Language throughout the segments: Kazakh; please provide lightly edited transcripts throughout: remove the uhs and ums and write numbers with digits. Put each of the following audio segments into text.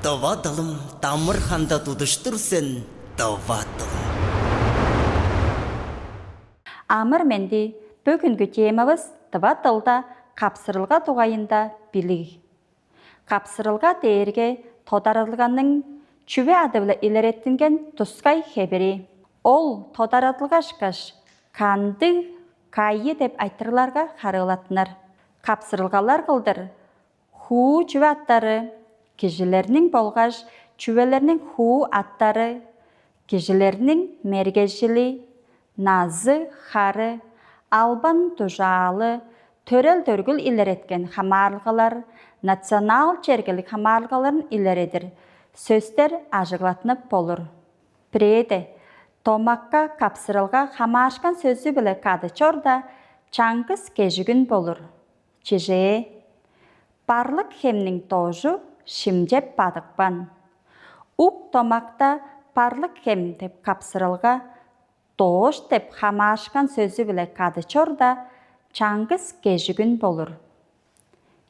Товатылым тамыр ханда тудыштырсын, товатылым. Амыр менди бүгінгі темабыз тыватылда қапсырылға туғайында біліг. Қапсырылға дейірге тодарылғанның чүве адывлы илереттінген тұскай хебері. Ол тодарылғашқаш канды кайы деп айтырларға қарылатынар. Қапсырылғалар қылдыр. Ху чүве аттары, кежілерінің болғаш чүвелерінің ху аттары, кежілерінің мергежілі, назы, хары, албан тұжалы, төрел дөргіл илереткен хамарлғалар, национал чергілік хамарлғаларын илередір. Сөздер ажығлатынып болыр. Біреде, томаққа қапсырылға хамашқан сөзі білі қады чорда чаңғыз кежігін болыр. Чеже, барлық хемнің тожу шимжеп бадықпан. Ук томақта барлық хем деп қапсырылға тош деп хамашқан сөзі білі қады чорда чаңғыз кежігін болыр.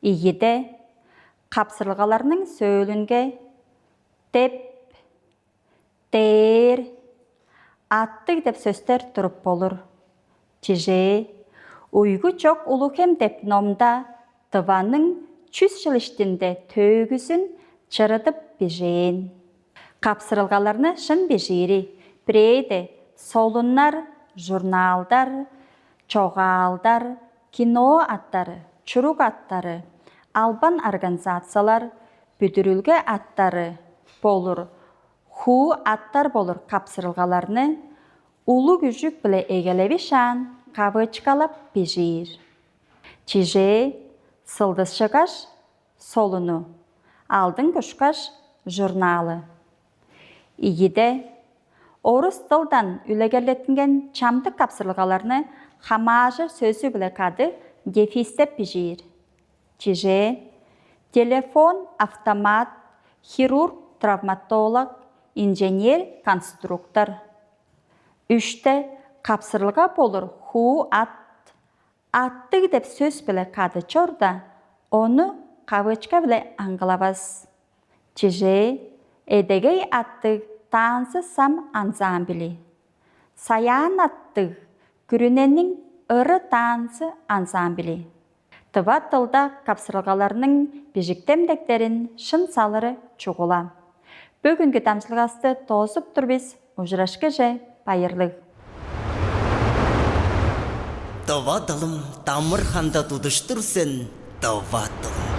Игеде, қапсырылғаларының сөйлінге деп, дер, аттық деп сөздер тұрып болыр. Чеже, ұйғы жоқ ұлықем деп номда тываның чүз жылыштінде төгісін чырыдып бежейін. Қапсырылғаларыны шын бежейрі, бірейді солынлар, журналдар, чоғалдар, кино аттары, чурук аттары, албан организациялар, бүдірілгі аттары болыр. Ху аттар болыр қапсырылғаларыны улы күжік біле егелеви шан қабычқалап бежейір. Чеже, сылдыз шығаш солыну, алдың күшқаш журналы. Игеде, орыс тылдан үлегерлетінген чамдық қапсырылғаларыны хамажы сөзі біле қады дефистеп бежейір. Чеже, телефон, автомат, хирург, травматолог, инженер, конструктор. Үшті, қапсырылға болыр ху ат. Аттық деп сөз біле қады чорда, оны қавычқа біле аңғылабыз. Чеже, эдегей аттық тансы сам ансамбілі. Саян аттық күріненің ұры тансы ансамбілі. Тыва тылда қапсырылғаларының бежіктемдектерін шын салыры чуғыла. Бүгінгі тамшылғасты тозып тұрбез ұжырашқы жай байырлық. Товатылым тамыр ханда тудыштырсын, товатылым.